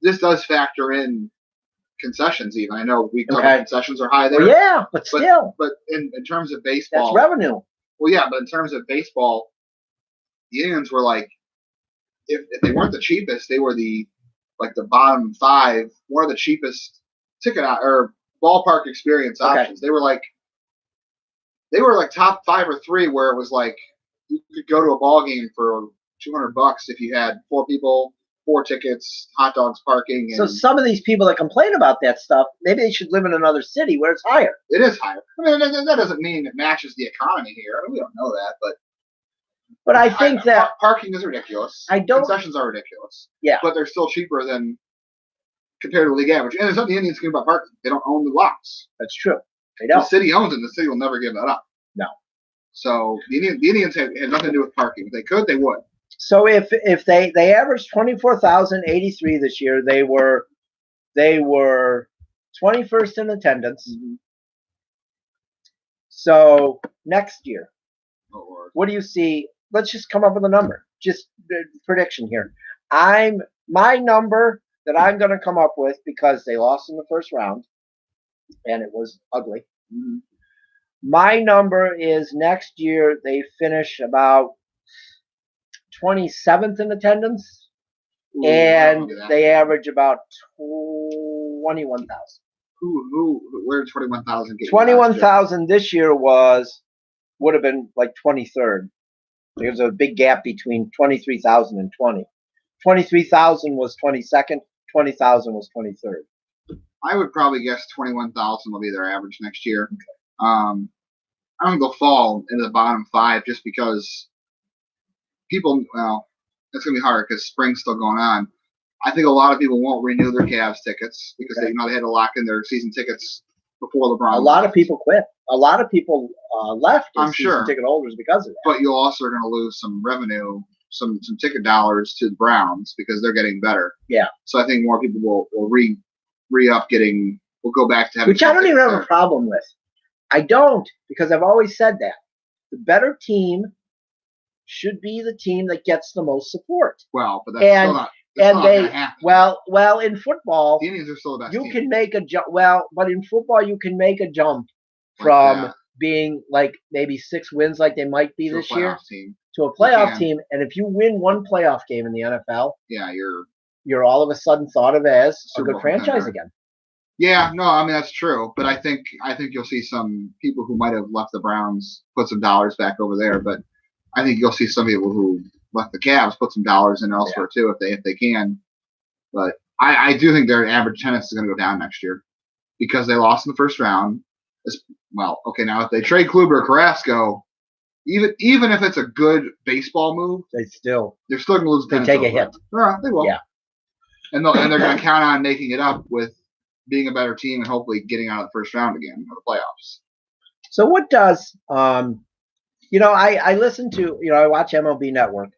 this does factor in concessions even. I know we covered concessions are high there. Well, yeah, but still. But in terms of baseball. That's revenue. Well, yeah, but in terms of baseball, the Indians were like, if they weren't the cheapest, they were the bottom 5, one of the cheapest ticket or ballpark experience options. They were like top 5 or 3, where it was like you could go to a ball game for $200 if you had 4 people, 4 tickets, hot dogs, parking. So some of these people that complain about that stuff, maybe they should live in another city where it's higher. It is higher. I mean, that doesn't mean it matches the economy here. I mean, we don't know that, but I think that parking is ridiculous. Concessions are ridiculous. Yeah, but they're still cheaper than compared to the league average. And there's nothing the Indians can do about parking. They don't own the lots. That's true. They don't. The city owns it. And the city will never give that up. No. So the Indians had nothing to do with parking. If they could, they would. So if they averaged 24,083 this year, they were 21st in attendance. Mm-hmm. So next year, oh, Lord. What do you see? Let's just come up with a number. Just the prediction here. My number that I'm going to come up with, because they lost in the first round, and it was ugly. Mm-hmm. My number is next year they finish about 27th in attendance, and they average about 21,000. Where did 21,000 get? 21,000 this year was would have been like 23rd. There was a big gap between 23,000 and 20. 23,000 was 22nd. 20,000 was 23rd. I would probably guess 21,000 will be their average next year. I don't think they'll fall into the bottom 5 just because people. Well, it's gonna be hard because spring's still going on. I think a lot of people won't renew their Cavs tickets because they had to lock in their season tickets before LeBron. A lot of people quit. A lot of people left as season ticket holders because of that. But you also are going to lose some revenue, some ticket dollars to the Browns because they're getting better. Yeah. So I think more people will re-up getting. We'll go back to having. Which I don't even have a problem with. I don't, because I've always said that the better team should be the team that gets the most support. Well, but that's still not. And they well in football, the Indians are still the best you team. can make a jump. Well, but in football, you can make a jump from being like maybe 6 wins, like they might be this year, to a playoff team. And if you win one playoff game in the NFL, yeah, you're all of a sudden thought of as a good franchise again. Yeah, no, I mean that's true, but I think you'll see some people who might have left the Browns put some dollars back over there, but I think you'll see some people who left the Cavs put some dollars in elsewhere too if they can. But I do think their average attendance is going to go down next year because they lost in the first round. Well, okay, now if they trade Kluber or Carrasco, even if it's a good baseball move, they're still going to lose. They take a hit. They will. Yeah, and they're going to count on making it up with being a better team and hopefully getting out of the first round again of the playoffs. So what does I listen to I watch MLB Network.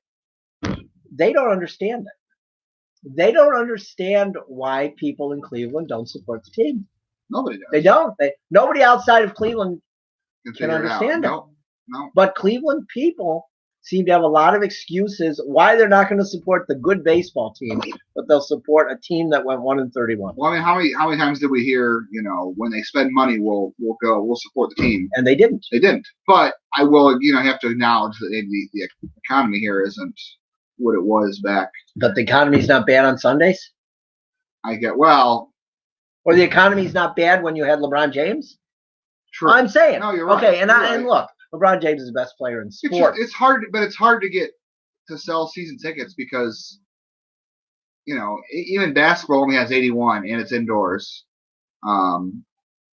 They don't understand it. They don't understand why people in Cleveland don't support the team. Nobody does. They don't. Nobody outside of Cleveland can understand it. No. But Cleveland people seem to have a lot of excuses why they're not going to support the good baseball team, but they'll support a team that went 1-31. Well, I mean, how many times did we hear, when they spend money, we'll support the team, and they didn't. They didn't. But I will, have to acknowledge that the economy here isn't what it was back. But the economy's not bad on Sundays. Or the economy's not bad when you had LeBron James. True. I'm saying. No, you're right. Okay, and look, LeBron James is the best player in sport. It's hard to get to sell season tickets because, even basketball only has 81 and it's indoors, and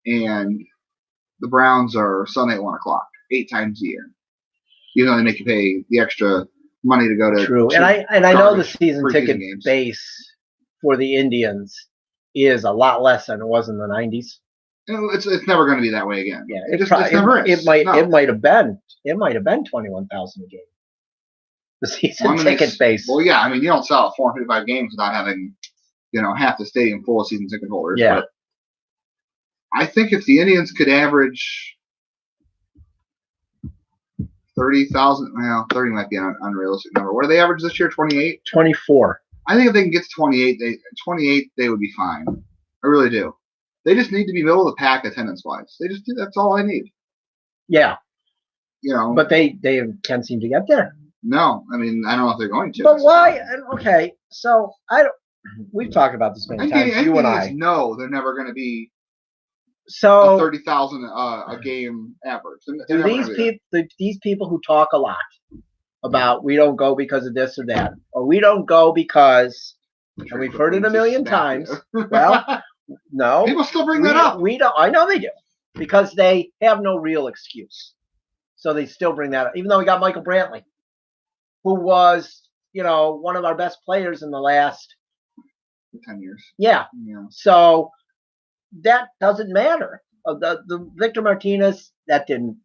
the Browns are Sunday at 1:00 8 times a year. Even though they make you pay the extra money to go to. True, and I know the season ticket base for the Indians is a lot less than it was in the 90s. It's never going to be that way again. Yeah, it might have been 21,000 a game. The season ticket base. Well, yeah, I mean you don't sell 455 games without having half the stadium full of season ticket holders. Yeah. But I think if the Indians could average 30,000, 30 might be an unrealistic number. What do they average this year? 28? 24. I think if they can get to 28, they would be fine. I really do. They just need to be middle of the pack attendance-wise. That's all I need. Yeah. But they can't seem to get there. No, I mean I don't know if they're going to. But why? Okay, so we've talked about this many times. You and I know they're never going to be. So 30,000 a game average. These people who talk a lot about we don't go because of this or that, or we don't go because, and we've heard it a million times. Well, no, people still bring that up. We don't. I know they do because they have no real excuse. So they still bring that up, even though we got Michael Brantley, who was one of our best players in the last 10 years. Yeah. So that doesn't matter. The Victor Martinez that didn't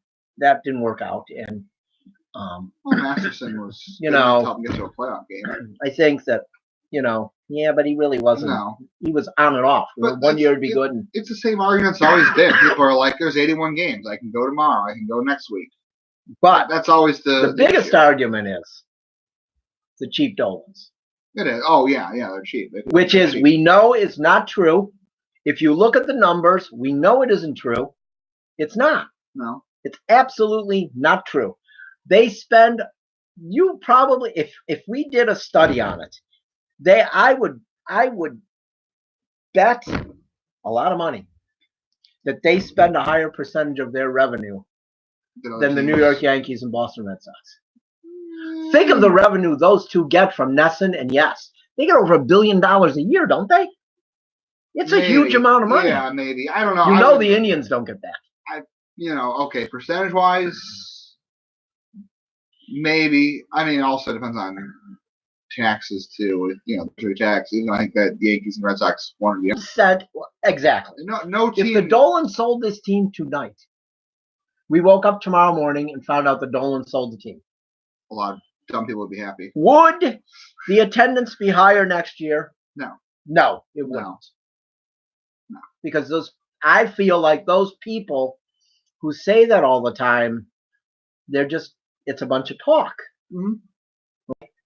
work out, and Masterson was helping get to a playoff game. I think that but he really wasn't. No. He was on and off. One year would be good. And it's the same argument it's always been. People are like, "There's 81 games. I can go tomorrow. I can go next week." But that's always the biggest argument is the cheap Dolans. It is. Oh yeah, they're cheap. Which is cheap. We know is not true. If you look at the numbers, we know it isn't true. It's not. No. It's absolutely not true. They spend. You probably, if we did a study on it, I would bet a lot of money that they spend a higher percentage of their revenue than the New York Yankees and Boston Red Sox. Think of the revenue those two get from NESN and Yes. They get over $1 billion a year, don't they? It's a huge amount of money. Yeah, maybe. I don't know. The Indians don't get that. Okay, percentage-wise, maybe. I mean, it also depends on taxes, too. Through taxes. I think that the Yankees and Red Sox wanted to be. Said exactly. No team. If the Dolans sold this team tonight, we woke up tomorrow morning and found out the Dolans sold the team. A lot of dumb people would be happy. Would the attendance be higher next year? No, it wouldn't. No. Because I feel like those people who say that all the time, it's a bunch of talk. Mm-hmm.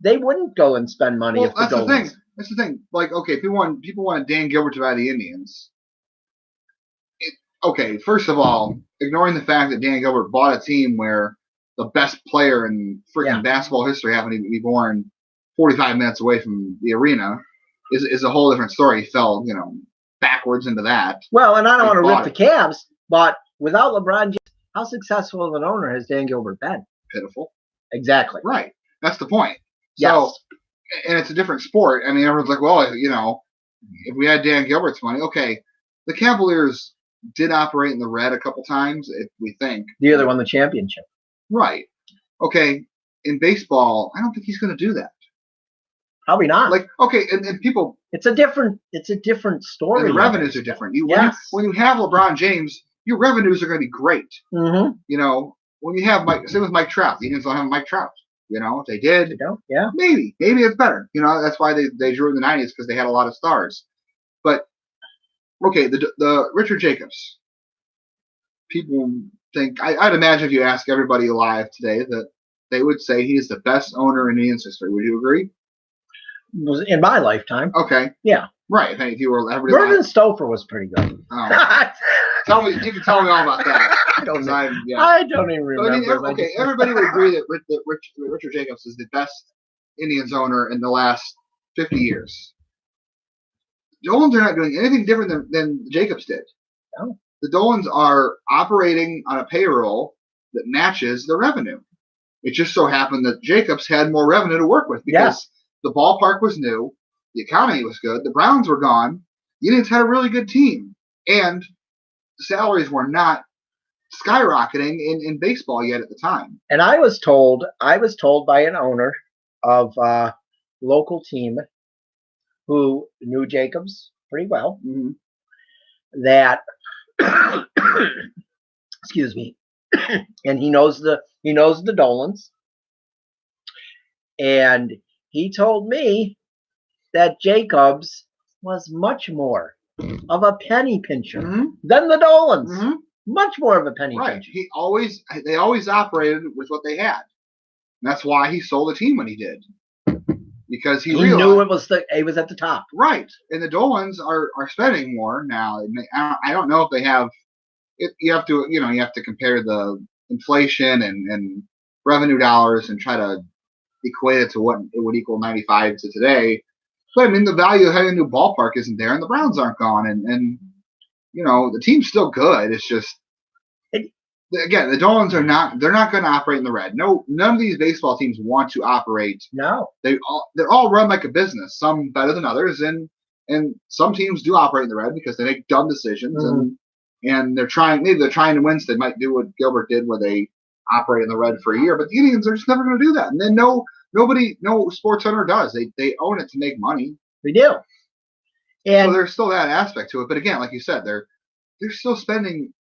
They wouldn't go and spend money if the Dolans. That's the thing. Like, okay, people want Dan Gilbert to buy the Indians. Okay, first of all, ignoring the fact that Dan Gilbert bought a team where the best player in freaking basketball history happened to be born 45 minutes away from the arena is a whole different story. He fell, backwards into that. Well, and I don't want to rip the Cavs, but without LeBron James, how successful of an owner has Dan Gilbert been? Pitiful. Exactly. Right. That's the point. Yes. So, and it's a different sport. I mean, everyone's like, well, if we had Dan Gilbert's money, okay. The Cavaliers did operate in the red a couple times, if we think. The other won the championship. Right. Okay. In baseball, I don't think he's going to do that. Probably not. Like, okay, and people. It's a different story. And the revenues are different. When you have LeBron James, your revenues are going to be great. Mm-hmm. When you have same with Mike Trout, the Indians don't have Mike Trout. If they did, they don't. Yeah, maybe it's better. That's why they drew in the '90s, because they had a lot of stars. But okay, the Richard Jacobs. People think I'd imagine if you ask everybody alive today that they would say he's the best owner in Indians history. Would you agree? Was in my lifetime. Okay. Yeah. Right. If you were everybody. Vernon Stouffer was pretty good. Oh. You can tell me all about that. I don't even remember. Everybody would agree that Richard Jacobs is the best Indians owner in the last 50 years. The Dolans are not doing anything different than Jacobs did. No. The Dolans are operating on a payroll that matches the revenue. It just so happened that Jacobs had more revenue to work with because the ballpark was new, the economy was good, the Browns were gone, the Indians had a really good team, and salaries were not skyrocketing in baseball yet at the time. And I was told by an owner of a local team who knew Jacobs pretty well that excuse me, and he knows the Dolans, and he told me that Jacobs was much more of a penny pincher than the Dolans. Mm-hmm. Much more of a penny pincher. They always operated with what they had. And that's why he sold the team when he did. Because he realized, knew it was he was at the top. Right. And the Dolans are spending more now. I don't know if they have you have to compare the inflation and revenue dollars and try to equate it to what it would equal 95 to today. But I mean, the value of having a new ballpark isn't there, and the Browns aren't gone, and the team's still good. It's just again, the Dolans are not. They're not going to operate in the red. No, none of these baseball teams want to operate. No, they're all run like a business. Some better than others, and some teams do operate in the red because they make dumb decisions, and they're trying to win. So they might do what Gilbert did, where they operate in the red for a year. But the Indians are just never going to do that. And then no sports owner does. They own it to make money. They do. And so there's still that aspect to it. But again, like you said, they're still spending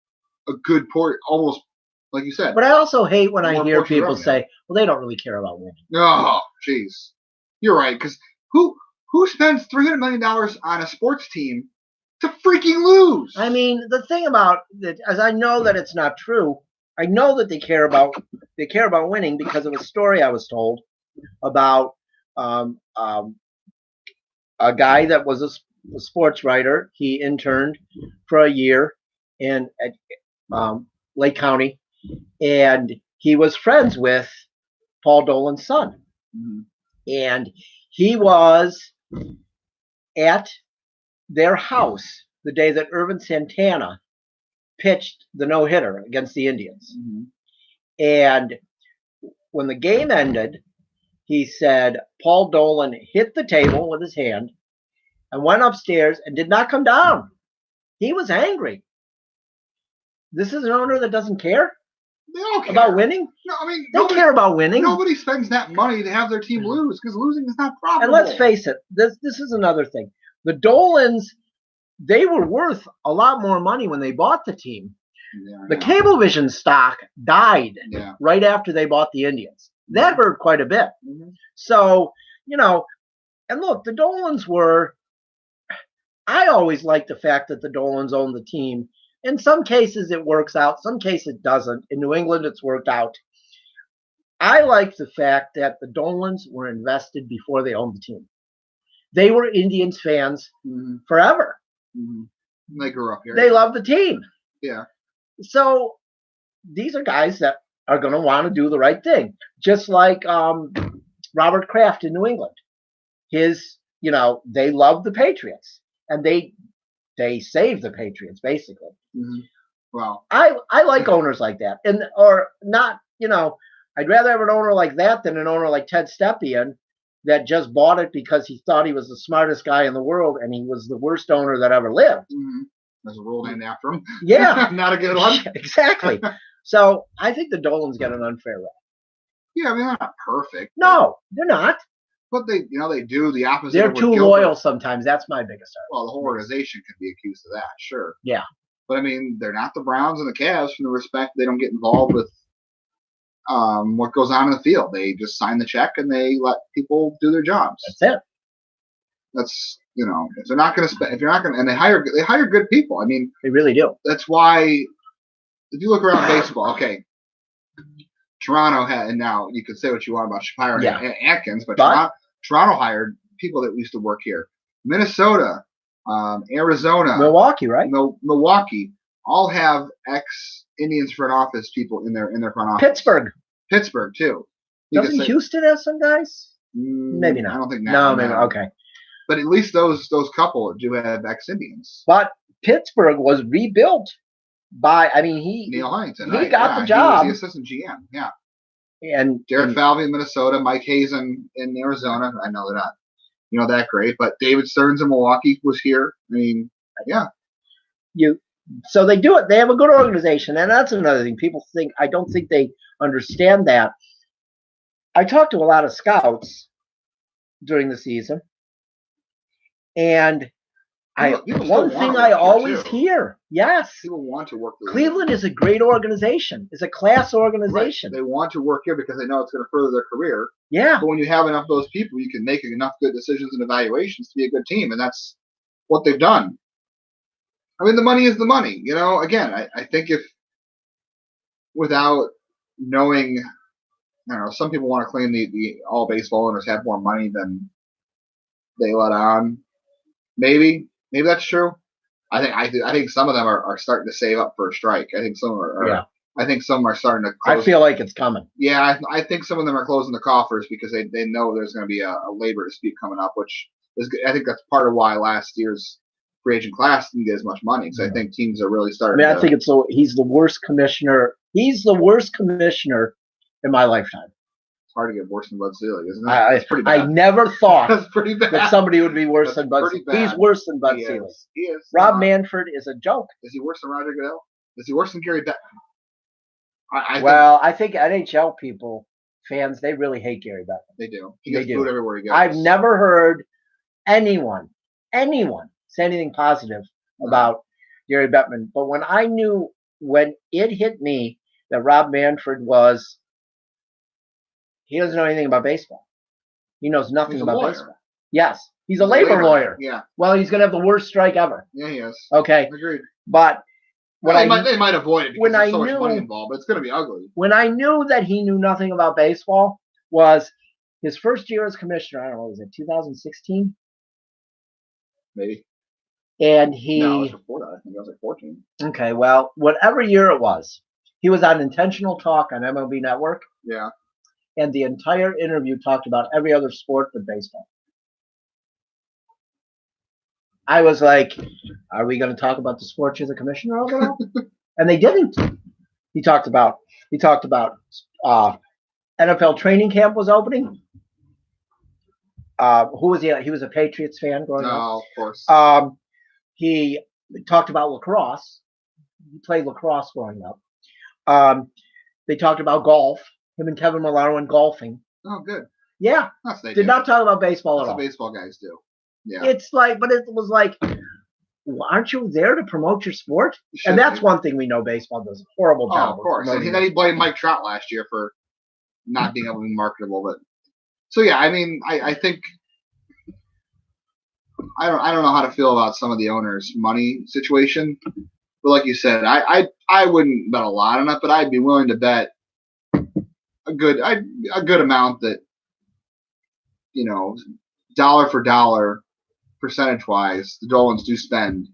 a good port, almost like you said. But I also hate when I hear people say, "Well, they don't really care about winning." Oh, jeez, you're right. Because who spends $300 million on a sports team to freaking lose? I mean, the thing about that, as I know that it's not true. I know that they care about winning because of a story I was told about a guy that was a sports writer. He interned for a year at Lake County, and he was friends with Paul Dolan's son. Mm-hmm. And he was at their house the day that Irvin Santana pitched the no-hitter against the Indians. Mm-hmm. And when the game ended, he said Paul Dolan hit the table with his hand and went upstairs and did not come down. He was angry. This is an owner that doesn't care They all care about winning. No, I mean, They care about winning. Nobody spends that money to have their team lose because losing is not profitable. And let's face it, this is another thing. The Dolans, they were worth a lot more money when they bought the team. Yeah, The Cablevision stock died Yeah. right after they bought the Indians. That hurt quite a bit. Mhm. So, and look, the Dolans were, I always liked the fact that the Dolans owned the team. In some cases it works out, some cases it doesn't. In New England it's worked out. I like the fact that the Dolans were invested before they owned the team. They were Indians fans forever. Mm-hmm. They grew up here. They love the team. Yeah. So these are guys that are going to want to do the right thing. Just like Robert Kraft in New England. They love the Patriots. And they save the Patriots, basically. Mm-hmm. Wow. I like owners like that. Or not, I'd rather have an owner like that than an owner like Ted Stepien that just bought it because he thought he was the smartest guy in the world and he was the worst owner that ever lived. Mm-hmm. There's a rule named after him. Yeah. Not a good one. Exactly. So I think the Dolans get an unfair rap. Yeah, I mean, they're not perfect. No, they're not. But they do the opposite. They're too loyal sometimes. That's my biggest argument. Well, the whole organization could be accused of that, sure. Yeah. But I mean, they're not the Browns and the Cavs from the respect they don't get involved with what goes on in the field. They just sign the check and they let people do their jobs. That's it. That's if they're not going to spend, if you're not going to, and they hire good people. I mean, they really do. That's why if you look around baseball, okay, Toronto had, and now you could say what you want about Shirer and Atkins, but Toronto hired people that used to work here. Minnesota, Arizona, Milwaukee, right? Milwaukee all have ex-Indians front office people in their front office. Pittsburgh too. Doesn't Houston have some guys? Maybe not. I don't think no. Maybe okay. But at least those couple do have ex-Indians. But Pittsburgh was rebuilt by, Neil Huntington. He got the job. He was the assistant GM. Yeah. And Jared Falvey in Minnesota, Mike Hayes in Arizona. I know they're not, that great, but David Stearns in Milwaukee was here. I mean, yeah. So they do it. They have a good organization, and that's another thing. People I don't think they understand that. I talked to a lot of scouts during the season, and one thing I always hear, yes, people want to work. Cleveland is a great organization. It's a class organization. Right. They want to work here because they know it's going to further their career. Yeah. But when you have enough of those people, you can make enough good decisions and evaluations to be a good team, and that's what they've done. I mean, the money is the money. Again, I think if without knowing, I don't know, some people want to claim the all baseball owners have more money than they let on. Maybe that's true. I think some of them are starting to save up for a strike. I think some are. Yeah. I think some are starting to close. I feel like it's coming. Yeah, I think some of them are closing the coffers because they know there's going to be a labor dispute coming up, which is, I think that's part of why last year's free agent class didn't get as much money. So I think teams are really starting. I think he's the worst commissioner. He's the worst commissioner in my lifetime. It's hard to get worse than Bud Selig, isn't it? It's pretty bad. I never thought that's pretty bad. that somebody would be worse than Bud Selig. He's worse than Bud Selig. He is. Rob Manfred is a joke. Is he worse than Roger Goodell? Is he worse than Gary Bettman? I think NHL fans, they really hate Gary Bettman. They do. He gets booed everywhere he goes. I've never heard anyone say anything positive about Gary Bettman. But when it hit me that Rob Manfred he doesn't know anything about baseball. He knows nothing about baseball. Yes. He's a labor lawyer. Yeah. Well, he's going to have the worst strike ever. Yeah, he is. Okay. Agreed. But they might avoid it because there's so much money involved, but it's going to be ugly. When I knew that he knew nothing about baseball was his first year as commissioner. I don't know, was it 2016? Maybe. And No, it was before that. I think it was like 14. Okay, well, whatever year it was, he was on Intentional Talk on MLB Network. Yeah. And the entire interview talked about every other sport but baseball. I was like, are we going to talk about the sports you're the commissioner over now? And they didn't. He talked about NFL training camp was opening. Who was he? He was a Patriots fan growing up. No, of course. He talked about lacrosse. He played lacrosse growing up. They talked about golf. Him and Kevin Millar went golfing. Oh, good. Yeah. Did not talk about baseball at all. That's what baseball guys do. Yeah. It's like, but it was like, aren't you there to promote your sport? And that's one thing we know baseball does a horrible job. Of course. And then he blamed Mike Trout last year for not being able to be marketable. But so yeah, I mean, I think I don't know how to feel about some of the owners' money situation. But like you said, I wouldn't bet a lot on it, but I'd be willing to bet a good amount that, you know, dollar for dollar, percentage-wise, the Dolans do spend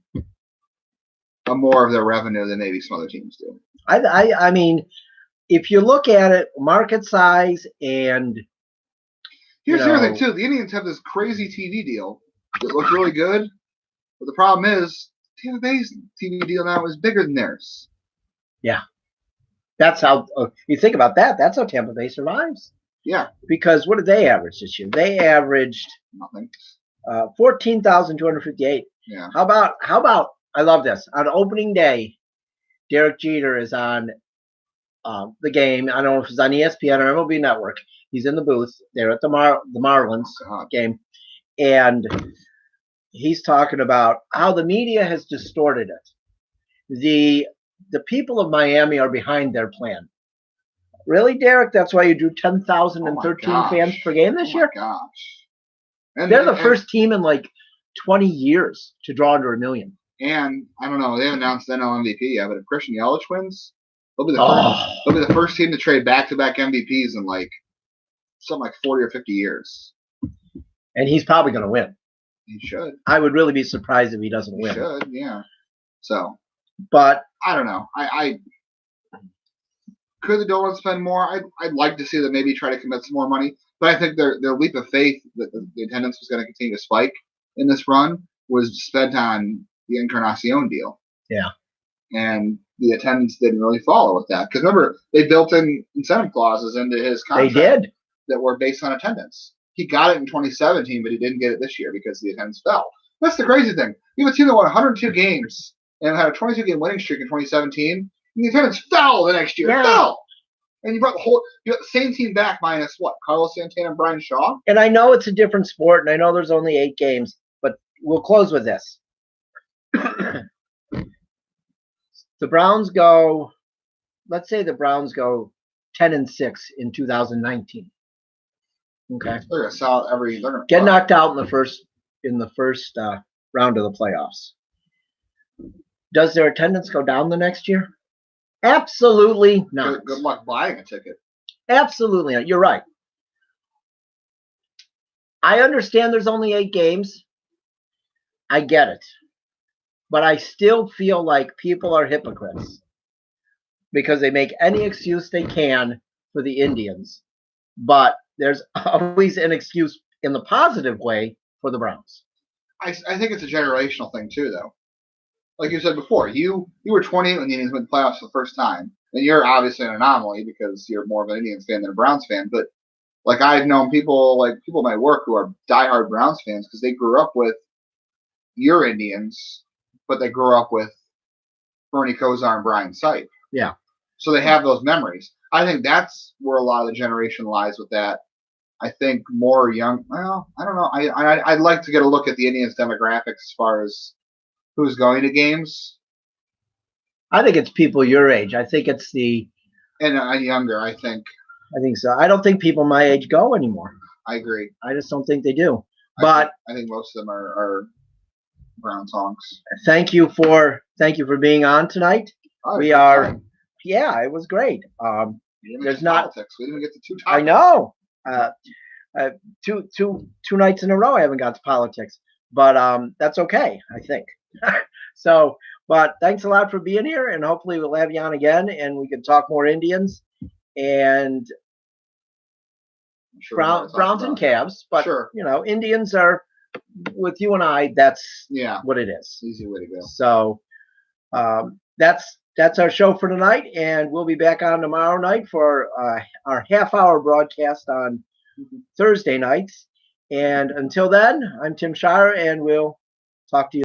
more of their revenue than maybe some other teams do. I mean, if you look at it, market size and here's the other thing too: the Indians have this crazy TV deal that looks really good, but the problem is Tampa Bay's TV deal now is bigger than theirs. Yeah, that's how you think about that. That's how Tampa Bay survives. Yeah, because what did they average this year? They averaged nothing. 14,258. Yeah. How about? I love this. On opening day, Derek Jeter is on the game. I don't know if it's on ESPN or MLB Network. He's in the booth. They're at the Marlins game, and he's talking about how the media has distorted it. The people of Miami are behind their plan. Really, Derek? That's why you drew 10,013 fans per game this year? Oh my gosh! And they're the first team in like 20 years to draw under 1 million. And I don't know, they haven't announced the NL MVP yet, but if Christian Yelich wins, they'll be the first team to trade back-to-back MVPs in like something like 40 or 50 years. And he's probably going to win. He should. I would really be surprised if he doesn't win. He should, yeah. So, but I don't know. I could the Dolans spend more? I'd like to see them maybe try to commit some more money, but I think their leap of faith that the attendance was going to continue to spike in this run was spent on the Encarnacion deal. Yeah. And the attendance didn't really follow with that. Because remember, they built in incentive clauses into his contract. They did. That were based on attendance. He got it in 2017, but he didn't get it this year because the attendance fell. That's the crazy thing. You have a team that won 102 games and had a 22-game winning streak in 2017, and the attendance fell the next year. Yeah. It fell. And you got the same team back minus what? Carlos Santana and Brian Shaw? And I know it's a different sport, and I know there's only 8 games, but we'll close with this. The Browns go, let's say the Browns go 10-6 in 2019. Okay. They're gonna sell every. Get knocked out in the first round of the playoffs. Does their attendance go down the next year? Absolutely not. Good luck buying a ticket. Absolutely not. You're right. I understand there's only 8 games. I get it. But I still feel like people are hypocrites because they make any excuse they can for the Indians. But there's always an excuse in the positive way for the Browns. I think it's a generational thing too, though. Like you said before, you were 20 when the Indians went to the playoffs for the first time. And you're obviously an anomaly because you're more of an Indians fan than a Browns fan. But like I've known people at my work who are diehard Browns fans because they grew up with your Indians, but they grew up with Bernie Kosar and Brian Sipe. Yeah. So they have those memories. I think that's where a lot of the generation lies with that. I think more young. Well, I don't know. I'd like to get a look at the Indians' demographics as far as who's going to games. I think it's people your age. I think it's and younger. I think so. I don't think people my age go anymore. I agree. I just don't think they do. But I think most of them are Browns honks. Thank you for being on tonight. Oh, we are. Time. Yeah, it was great. There's not. Politics. We didn't get to 2 topics. I know. Two nights in a row I haven't got to politics, but that's okay, I think. So, but thanks a lot for being here, and hopefully we'll have you on again, and we can talk more Indians and Browns and Cavs. But sure. Indians are with you and I. That's what it is. Easy way to go. So that's that's our show for tonight, and we'll be back on tomorrow night for our half-hour broadcast on Thursday nights. And until then, I'm Tim Shirer, and we'll talk to you.